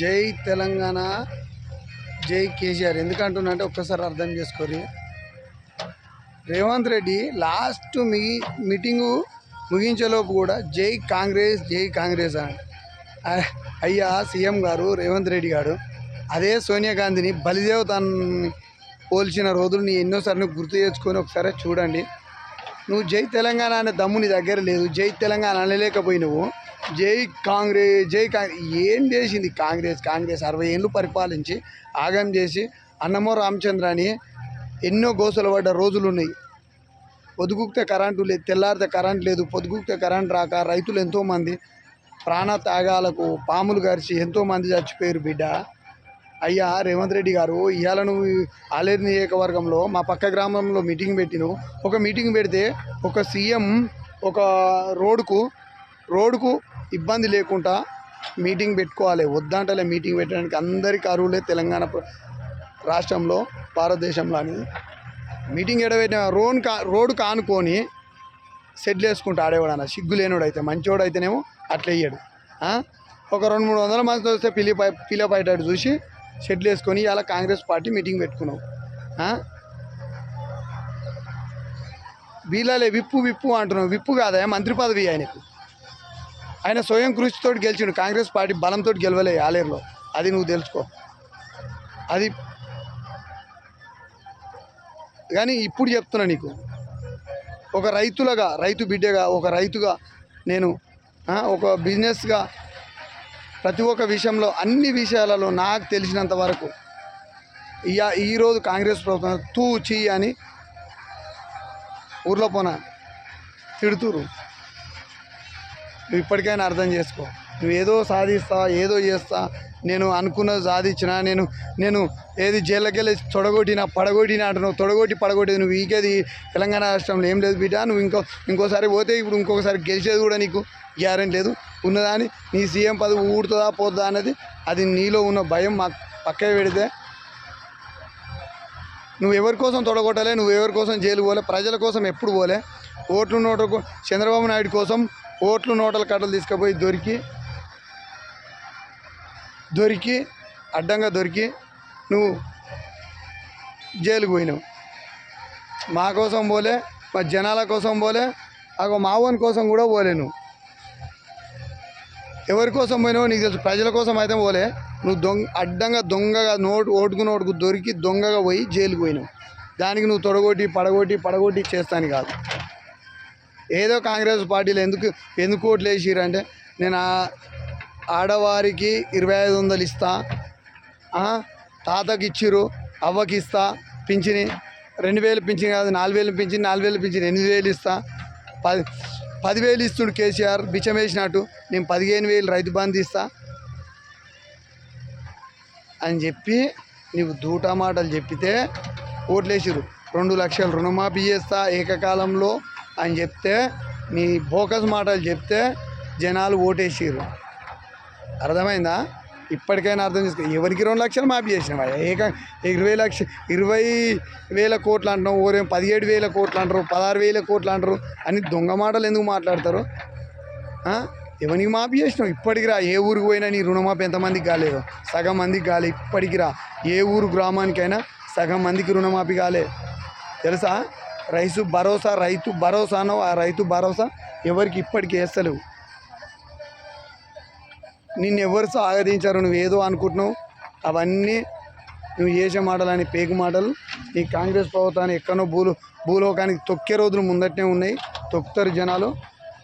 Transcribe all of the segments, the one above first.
జై తెలంగాణ, జై కేసీఆర్. ఎందుకంటున్నా అంటే ఒక్కసారి అర్థం చేసుకోరి. రేవంత్ రెడ్డి లాస్ట్ మీటింగు ముగించేలోపు కూడా జై కాంగ్రెస్, జై కాంగ్రెస్ అని. అయ్యా సీఎం గారు రేవంత్ రెడ్డి గారు, అదే సోనియా గాంధీని బలిదేవతాన్ని పోల్చిన రోజులు నీ ఎన్నోసార్లు గుర్తు చేసుకొని ఒకసారి చూడండి. నువ్వు జై తెలంగాణ అనే దమ్ము నీ దగ్గర లేదు. జై తెలంగాణ అనలేకపోయినావు. జై కాంగ్రెస్, జై కాంగ్రెస్ ఏం చేసింది కాంగ్రెస్? 60 ఏళ్ళు పరిపాలించి ఆగం చేసి అన్నమో రామచంద్రాని ఎన్నో గోసలు పడ్డ రోజులు ఉన్నాయి. పొదుగుక్తే కరెంటు లేదు, తెల్లారితే కరెంట్ లేదు, పొదుగుక్తే కరెంట్ రాక రైతులు ఎంతోమంది ప్రాణ త్యాగాలకు పాములు గరిచి ఎంతోమంది చచ్చిపోయారు బిడ్డ. అయ్యా రేవంత్ రెడ్డి గారు, ఇవాళ నువ్వు ఆలేరు నియోజకవర్గంలో మా పక్క గ్రామంలో మీటింగ్ పెట్టినావు. ఒక మీటింగ్ పెడితే ఒక సీఎం ఒక రోడ్డుకు ఇబ్బంది లేకుండా మీటింగ్ పెట్టుకోవాలి. వద్దంటలే మీటింగ్ పెట్టడానికి అందరికీ అరువులే తెలంగాణ రాష్ట్రంలో, భారతదేశంలో అని. మీటింగ్ ఎడబెట్టిన రోడ్డు కానుకొని సెటిల్ వేసుకుంటూ ఆడేవాడు. సిగ్గు లేనివాడు అయితే, మంచివాడు అయితేనేమో అట్లా వేయడు. ఒక 200-300 మంది వస్తే పిల్లపైటాడు చూసి సెటిల్ వేసుకొని ఇలా కాంగ్రెస్ పార్టీ మీటింగ్ పెట్టుకున్నావు. వీళ్ళలే విప్పు అంటున్నావు. విప్పు కాదా, మంత్రి పదవి ఆయనకు. ఆయన స్వయం కృషితో గెలిచిండు. కాంగ్రెస్ పార్టీ బలంతో గెలవలే ఆలేరులో. అది నువ్వు తెలుసుకో. అది కానీ ఇప్పుడు చెప్తున్నా నీకు, ఒక రైతు బిడ్డగా, ఒక రైతుగా నేను, ఒక బిజినెస్గా ప్రతి ఒక్క విషయంలో, అన్ని విషయాలలో నాకు తెలిసినంత వరకు ఈరోజు కాంగ్రెస్ ప్రభుత్వం తూచి అని ఊర్లో పోనా తిడుతురు. నువ్వు ఇప్పటికైనా అర్థం చేసుకో. నువ్వు ఏదో సాధిస్తా, ఏదో చేస్తా, నేను అనుకున్నది సాధించిన, నేను ఏది జైల్లోకెళ్ళి పడగొట్టిన అంటున్నావు. పడగొట్టేది నువ్వు. ఈకేది తెలంగాణ రాష్ట్రంలో ఏం లేదు బిడ్డ. నువ్వు ఇంకోసారి పోతే ఇప్పుడు ఇంకొకసారి గెలిచేది కూడా నీకు గ్యారెంటీ లేదు. ఉన్నదాని నీ సీఎం పదవి ఊడుతుందా పోతుందా అన్నది, అది నీలో ఉన్న భయం మాకు పక్కన పెడితే, నువ్వు ఎవరి కోసం తొడగొట్టలే, నువ్వు ఎవరి కోసం జైలు పోలే, ప్రజల కోసం ఎప్పుడు పోలే. చంద్రబాబు నాయుడు కోసం ఓట్లు నోటల కట్టలు తీసుకుపోయి అడ్డంగా దొరికి నువ్వు జైలుకు పోయినావు. మా కోసం పోలే, మా జనాల కోసం పోలే, మావోని కోసం కూడా పోలే. నువ్వు ఎవరి కోసం పోయినావో నీకు తెలుసు. ప్రజల కోసం అయితే పోలే. నువ్వు అడ్డంగా దొంగగా ఓటుకు దొరికి దొంగగా పోయి జైలుకు పోయినావు. దానికి నువ్వు పడగొట్టి చేస్తాను కాదు. ఏదో కాంగ్రెస్ పార్టీలో ఎందుకు ఓట్లు వేసిరంటే, నేను ఆడవారికి 2500 ఇస్తా, తాతకి ఇచ్చిర్రు, అవ్వకి ఇస్తా పింఛని, 2000 పింఛని కాదు 4000 పింఛని, 4000 పింఛని 8000 ఇస్తా, 10,000 ఇస్తుడు కేసీఆర్ బిచ్చం వేసినట్టు, నేను 15,000 రైతు బంధు ఇస్తా అని చెప్పి నీవు దూటా మాటలు చెప్పితే ఓట్లేసిరు. 2 లక్షలు రుణమాఫీ చేస్తా ఏకకాలంలో అని చెప్తే, నీ బోకస్ మాటలు చెప్తే జనాలు ఓటేసిర్రు. అర్థమైందా? ఇప్పటికైనా అర్థం చేసుకో. ఎవరికి 2 లక్షలు మాఫీ చేసినావా? 20,000 కోట్లు అంటున్నావు. ఓరేం 17,000 కోట్లు అంటారు, 16,000 కోట్లు అంటారు అని దొంగ మాటలు ఎందుకు మాట్లాడతారు? ఎవరికి మాఫీ చేసినావు? ఇప్పటికి రా. ఏ ఊరికి పోయినా నీ రుణమాఫీ ఎంతమందికి కాలేదు? సగం మందికి కాలే. ఇప్పటికి రా. ఏ ఊరు గ్రామానికైనా సగం మందికి రుణమాఫీ కాలే. తెలుసా? రైతు భరోసానో, ఆ రైతు భరోసా ఎవరికి ఇప్పటికీ వేస్తలేవు. నిన్ను ఎవరు సాగదించారు? నువ్వు ఏదో అనుకుంటున్నావు. అవన్నీ నువ్వు చేసే మాటలని పేగు మాటలు. ఈ కాంగ్రెస్ ప్రభుత్వాన్ని ఎక్కడో భూలోకానికి తొక్కే రోజులు ముందటనే ఉన్నాయి. తొక్కుతారు జనాలు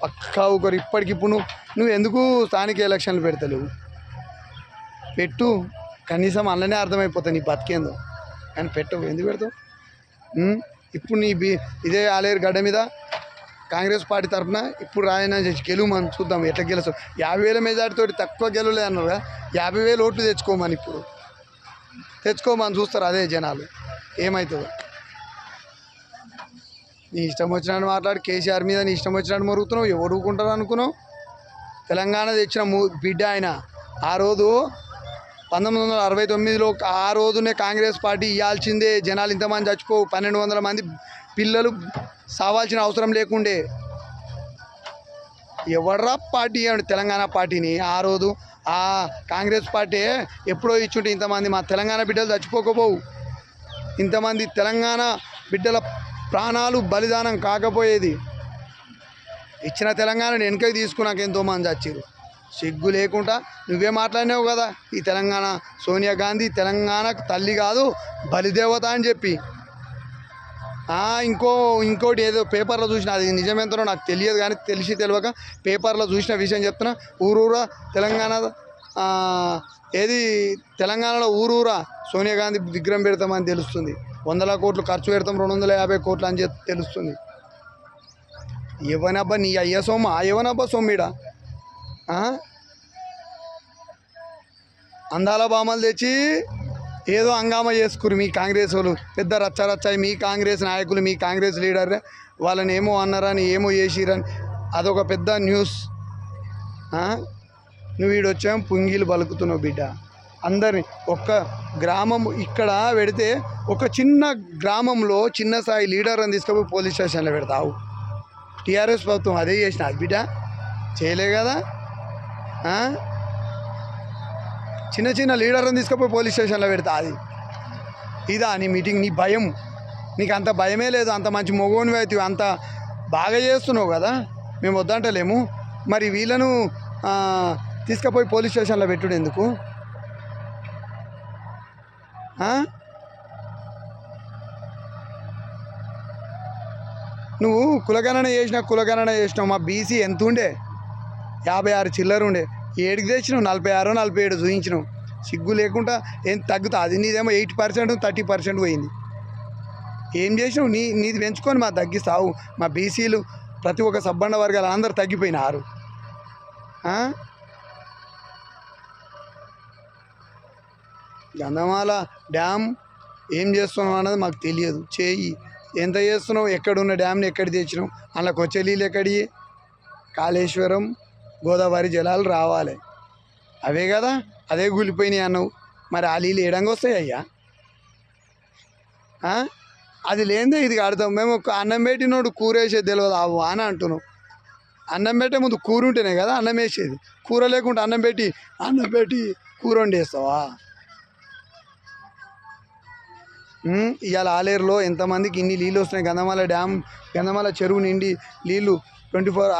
పక్కా. ఒకరు ఇప్పటికిప్పుడు నువ్వు ఎందుకు స్థానిక ఎలక్షన్లు పెడతలేవు? పెట్టు, కనీసం అందులోనే అర్థమైపోతాయి నీ బతికేందో. కానీ పెట్టవు. ఎందుకు పెడతావు? ఇప్పుడు ఇదే ఆలేరు గడ్డ మీద కాంగ్రెస్ పార్టీ తరఫున ఇప్పుడు రాయన చేసి గెలువమని చూద్దాం ఎట్లా గెలుస్తావు. 50,000 మెజార్టీతో తక్కువ గెలవలే అన్నారుగా. 50,000 ఓట్లు తెచ్చుకోమని ఇప్పుడు చూస్తారు అదే జనాలు ఏమవుతుందో. నీ ఇష్టం వచ్చినట్టు మాట్లాడి కేసీఆర్ మీద నీ ఇష్టం వచ్చినట్టు మరుగుతున్నావు. ఎవరు ఊరుకుంటారు అనుకున్నావు? తెలంగాణ తెచ్చిన బిడ్డ ఆయన. ఆ రోజు 1969లో ఆ రోజునే కాంగ్రెస్ పార్టీ ఇవ్వాల్సిందే. జనాలు ఇంతమంది చచ్చిపోవు, 1200 మంది పిల్లలు సావాల్సిన అవసరం లేకుండే. ఎవర్రా పార్టీ అంటే తెలంగాణ పార్టీని ఆ రోజు ఆ కాంగ్రెస్ పార్టీ ఎప్పుడో ఇచ్చుంటే ఇంతమంది మా తెలంగాణ బిడ్డలు చచ్చిపోకపోవు, ఇంతమంది తెలంగాణ బిడ్డల ప్రాణాలు బలిదానం కాకపోయేది. ఇచ్చిన తెలంగాణని వెనకకి తీసుకున్నాక ఎంతోమంది చచ్చారు. సిగ్గు లేకుండా నువ్వే మాట్లాడినావు కదా, ఈ తెలంగాణ సోనియా గాంధీ తెలంగాణకు తల్లి కాదు బలిదేవత అని చెప్పి. ఇంకోటి ఏదో పేపర్లో చూసిన, అది నిజమెంతనో నాకు తెలియదు కానీ తెలిసి తెలియక పేపర్లో చూసిన విషయం చెప్తున్నా. ఊరూరా తెలంగాణ ఏది తెలంగాణలో ఊరూరా సోనియా గాంధీ విగ్రహం పెడతామని తెలుస్తుంది. 100 కోట్లు ఖర్చు పెడతాం, 250 కోట్లు అని చెప్పి తెలుస్తుంది. ఎవనబ్బా నీ అయ్య సొమ్మ, ఎవనబ్బా సొమ్మిడ? అందాల బామలు తెచ్చి ఏదో హంగామా చేసుకురు మీ కాంగ్రెస్ వాళ్ళు, పెద్ద రచ్చరచ్చాయి మీ కాంగ్రెస్ నాయకులు, మీ కాంగ్రెస్ లీడర్ వాళ్ళని ఏమో అన్నారని ఏమో చేసిరని అదొక పెద్ద న్యూస్. నువ్వు వీడొచ్చాం పుంగిలు పలుకుతున్నావు బిడ్డ. అందరిని ఒక్క గ్రామం ఇక్కడ పెడితే ఒక చిన్న గ్రామంలో చిన్న స్థాయి లీడర్ అని తీసుకుపోయి పోలీస్ స్టేషన్లో పెడతావు. టీఆర్ఎస్ ప్రభుత్వం అదే చేసిన అది బిడ్డ చేయలే కదా. చిన్న చిన్న లీడర్ని తీసుకుపోయి పోలీస్ స్టేషన్లో పెడతా అది ఇదా నీ మీటింగ్? నీ భయం, నీకు అంత భయమే లేదు. అంత మంచి మొగోనివి అయితే అంత బాగా చేస్తున్నావు కదా, మేము వద్దంటలేము. మరి వీళ్ళను తీసుకుపోయి పోలీస్ స్టేషన్లో పెట్టుడు ఎందుకు? నువ్వు కులగణన చేసినావు. మా బీసీ ఎంత ఉండే? 56 చిల్లర ఉండే. ఏడికి తెచ్చినావు? 46, 47 చూపించినావు. సిగ్గు లేకుండా ఏం తగ్గుతా? అది నీదేమో 8%, 30% పోయింది. ఏం చేసినావు? నీది పెంచుకొని మా తగ్గిస్తావు. మా బీసీలు ప్రతి ఒక్క సబ్బండ వర్గాలు అందరూ తగ్గిపోయినారు. గంధమాల డ్యామ్ ఏం చేస్తున్నావు అన్నది మాకు తెలియదు. చేయి ఎంత చేస్తున్నావు? ఎక్కడున్న డ్యామ్ని ఎక్కడ తెచ్చినావు? అందులోకి వచ్చే నీళ్ళు ఎక్కడి? కాళేశ్వరం గోదావరి జలాలు రావాలి, అవే కదా, అదే కూలిపోయినాయి అన్నావు. మరి ఆ నీళ్ళు ఏడంగా వస్తాయి అయ్యా? అది లేదే ఇది కడతాం మేము. అన్నం పెట్టినోడు కూర వేసేది తెలియదు అవ్వ అని అంటున్నావు. అన్నం పెట్టే ముందు కూర ఉంటేనే కదా అన్నం వేసేది. కూర లేకుండా అన్నం పెట్టి కూర వండేస్తావా? ఇవాళ ఆలేరులో ఎంతమందికి ఇన్ని నీళ్ళు వస్తున్నాయి. గంధమాల చెరువు నిండి నీళ్ళు 24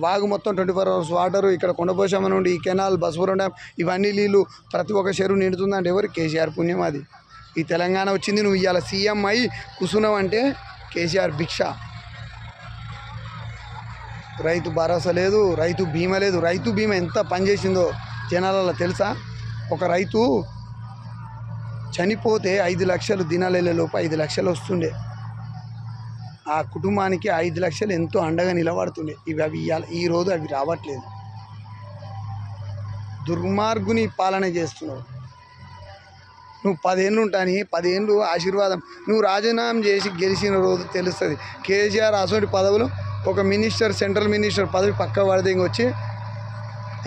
వాగు మొత్తం 24 hours వాటరు. ఇక్కడ కొండపోశమ్మ నుండి ఈ కెనాల్, బస్వరం డ్యామ్ ఇవన్నీ నీళ్ళు ప్రతి ఒక్క చెరువు నిండుతుందంటే ఎవరు? కేసీఆర్ పుణ్యం అది. ఈ తెలంగాణ వచ్చింది. నువ్వు ఇవాళ సీఎం అయి కూర్చున్నావు అంటే కేసీఆర్ భిక్ష. రైతు భరోసా లేదు, రైతు బీమా లేదు. రైతు బీమా ఎంత పనిచేసిందో జనాలలో తెలుసా? ఒక రైతు చనిపోతే 5 లక్షలు దినాలలోపు 5 లక్షలు వస్తుండే. ఆ కుటుంబానికి 5 లక్షలు ఎంతో అండగా నిలబడుతుండే. అవి ఈరోజు అవి రావట్లేదు. దుర్మార్గుని పాలన చేస్తున్నావు. నువ్వు 10 ఏళ్ళు ఉంటాని, 10 ఏళ్ళు ఆశీర్వాదం. నువ్వు రాజీనామా చేసి గెలిచిన రోజు తెలుస్తుంది. కేసీఆర్ అసలు పదవులు ఒక మినిస్టర్, సెంట్రల్ మినిస్టర్ పదవి పక్క పడితే వచ్చి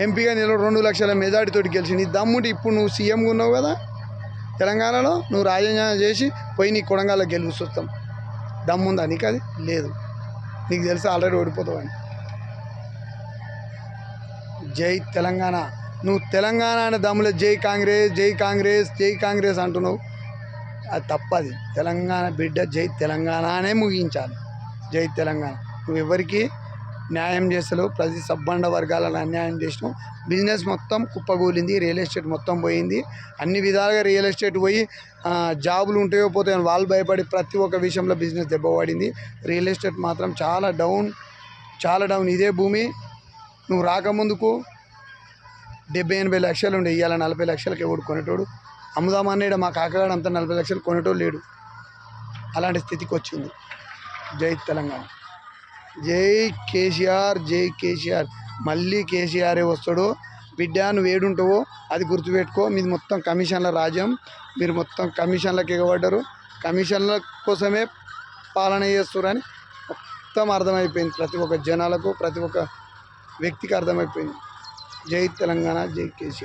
ఎంపీగా నిలబడి 2 లక్షల మెజార్టీతోటి గెలిచి నీ దమ్ముంటే ఇప్పుడు నువ్వు సీఎంగా ఉన్నావు కదా తెలంగాణలో, నువ్వు రాజీనామా చేసి పోయి నీ కొడంగల్లో గెలుస్తాం. దమ్ముందా నీకు? అది లేదు. నీకు తెలుసా ఆల్రెడీ ఓడిపోతావని. జై తెలంగాణ. నువ్వు తెలంగాణ అనే దమ్ములే జై కాంగ్రెస్, జై కాంగ్రెస్, జై కాంగ్రెస్ అంటున్నావు. అది తప్పది. తెలంగాణ బిడ్డ జై తెలంగాణ అనే ముగించాలి. జై తెలంగాణ. నువ్వు ఎవరికి న్యాయం చేస్తలేవు. ప్రతి సబ్బండ వర్గాలను అన్యాయం చేసినావు. బిజినెస్ మొత్తం కుప్పగూలింది. రియల్ ఎస్టేట్ మొత్తం పోయింది. అన్ని విధాలుగా రియల్ ఎస్టేట్ పోయి జాబులు ఉంటాయో పోతాయో వాళ్ళు భయపడి ప్రతి ఒక్క విషయంలో బిజినెస్ దెబ్బపడింది. రియల్ ఎస్టేట్ మాత్రం చాలా డౌన్. ఇదే భూమి నువ్వు రాకముందుకు 70-80 లక్షలు ఉండే. ఇవాళ 40 లక్షలకి ఎవడు కొనేటోడు? అమ్ముదామన్నాడు మా కాకగాడు అంతా 40 లక్షలు కొనేటోడు లేడు. అలాంటి స్థితికి వచ్చింది. జై తెలంగాణ. జై కేసీఆర్, జై కేసీఆర్. మళ్ళీ కేసీఆరే వస్తాడు బిడ్డ. నువ్వు ఏడుంటావో అది గుర్తుపెట్టుకో. మీది మొత్తం కమిషన్ల రాజ్యం. మీరు మొత్తం కమిషన్లకు ఎగబడ్డారు. కమిషన్ల కోసమే పాలన చేస్తున్నారని మొత్తం అర్థమైపోయింది. ప్రతి ఒక్క జనాలకు, ప్రతి ఒక్క వ్యక్తికి అర్థమైపోయింది. జై తెలంగాణ, జై కేసీఆర్.